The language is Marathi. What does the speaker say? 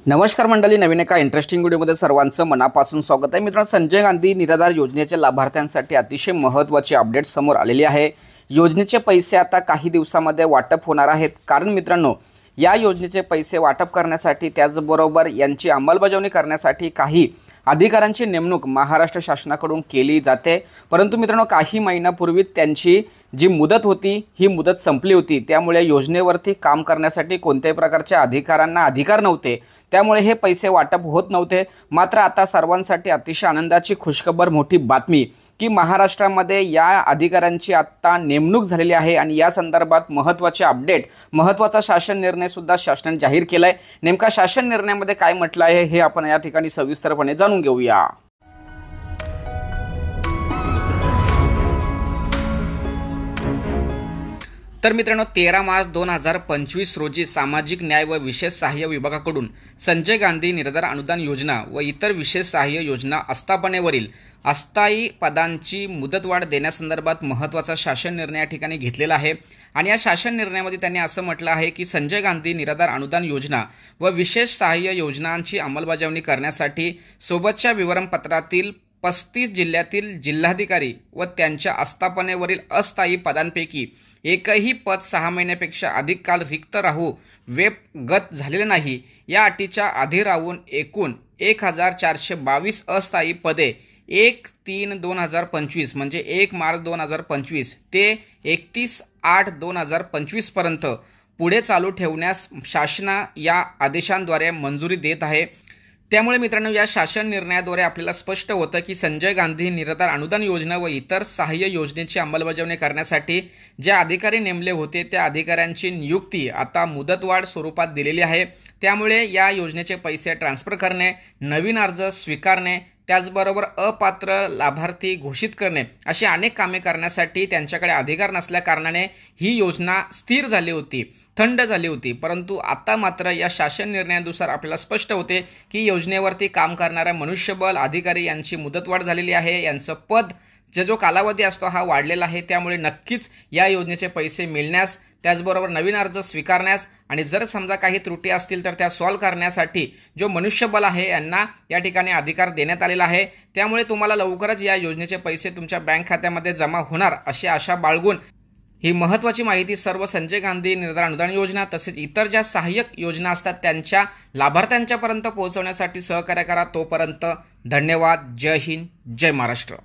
नमस्कार मंडळी, नवीन एका इंटरेस्टिंग व्हिडिओमध्ये सर्वांचं मनापासून स्वागत आहे। मित्रांनो, संजय गांधी निराधार योजनेच्या लाभार्थ्यांसाठी अतिशय महत्त्वाची अपडेट समोर आलेली आहे। योजनेचे पैसे आता काही दिवसांमध्ये वाटप होणार आहेत। कारण मित्रांनो, या योजनेचे पैसे वाटप करण्यासाठी त्याचबरोबर यांची अंमलबजावणी करण्यासाठी काही अधिकाऱ्यांची नेमणूक महाराष्ट्र शासनाकडून केली जाते। परंतु मित्रांनो, काही महिन्यापूर्वी त्यांची जी मुदत होती ही मुदत संपली होती। त्यामुळे योजनेवरती काम करण्यासाठी कोणत्याही प्रकारच्या अधिकाऱ्यांना अधिकार नव्हते। त्यामुळे हे पैसे वाटप होत नव्हते। मात्र आता सर्वांसाठी अतिशय आनंदाची खुशखबर, मोठी बातमी की महाराष्ट्रामध्ये या अधिकाऱ्यांची आता नेमणूक झालेली आहे आणि या संदर्भात महत्त्वाचे अपडेट, महत्त्वाचा शासन निर्णय सुद्धा शासनाने जाहीर केलाय। नेमका शासन निर्णयामध्ये काय म्हटलं आहे हे आपण या ठिकाणी सविस्तरपणे जाणून घेऊया। तर मित्रांनो, 13 मार्च 2025 रोजी सामाजिक न्याय व विशेष सहाय्य विभागाकडून संजय गांधी निराधार अनुदान योजना व इतर विशेष सहाय्य योजना आस्थापनेवरील अस्थायी पदांची मुदतवाढ देण्यासंदर्भात महत्त्वाचा शासन निर्णय या ठिकाणी घेतलेला आहे। आणि या शासन निर्णयामध्ये त्यांनी असं म्हटलं आहे की संजय गांधी निराधार अनुदान योजना व विशेष सहाय्य योजनांची अंमलबजावणी करण्यासाठी सोबतच्या विवरणपत्रातील 35 जिल्ह्यातील जिल्हाधिकारी व त्यांच्या आस्थापनेवरील अस्थायी पदांपैकी एकही पद 6 महिन्यापेक्षा अधिक काल रिक्त राहू वेपगत झालेले नाही या अटीच्या आधी राहून एकूण 1422 अस्थायी पदे 1/3/2025 म्हणजे 1 मार्च 2025 ते 31/8/2025 पर्यंत पुढे चालू ठेवण्यास शासन या आदेशांद्वारे मंजुरी देत आहे। त्यामुळे मित्रांनो, या शासन निर्णयाद्वारे आपल्याला स्पष्ट होतं की संजय गांधी निराधार अनुदान योजना व इतर सहाय्य योजनेची अंमलबजावणी करण्यासाठी जे अधिकारी नेमले होते त्या अधिकाऱ्यांची नियुक्ती आता मुदतवाढ स्वरूपात दिलेली आहे। त्यामुळे या योजनेचे पैसे ट्रान्सफर करणे, नवीन अर्ज स्वीकारणे, त्याचबरोबर अपात्र लाभार्थी घोषित करणे अशी अनेक कामे करण्यासाठी त्यांच्याकडे अधिकार नसल्या कारणाने ही योजना स्थिर झाली होती, थंड झाली होती। परंतु आता मात्र या शासन निर्णयानुसार आपल्याला स्पष्ट होते की योजनेवरती काम करणाऱ्या मनुष्यबळ अधिकारी यांची मुदतवाढ झालेली आहे। यांचं पद जो कालावधी असतो हा वाढलेला आहे। त्यामुळे नक्कीच या योजनेचे पैसे मिळण्यास, त्याचबरोबर नवीन अर्ज स्वीकारण्यास आणि जर समजा काही त्रुटी असतील तर त्या सॉल्व्ह करण्यासाठी जो मनुष्यबळ आहे यांना या ठिकाणी अधिकार देण्यात आलेला आहे। त्यामुळे तुम्हाला लवकरच या योजनेचे पैसे तुमच्या बँक खात्यामध्ये जमा होणार अशी आशा बाळगून ही महत्त्वाची माहिती सर्व संजय गांधी निराधार अनुदान योजना तसेच इतर ज्या सहाय्यक योजना असतात त्यांच्या लाभार्थ्यांच्यापर्यंत पोहोचवण्यासाठी सहकार्य करा। तोपर्यंत धन्यवाद। जय हिंद, जय महाराष्ट्र।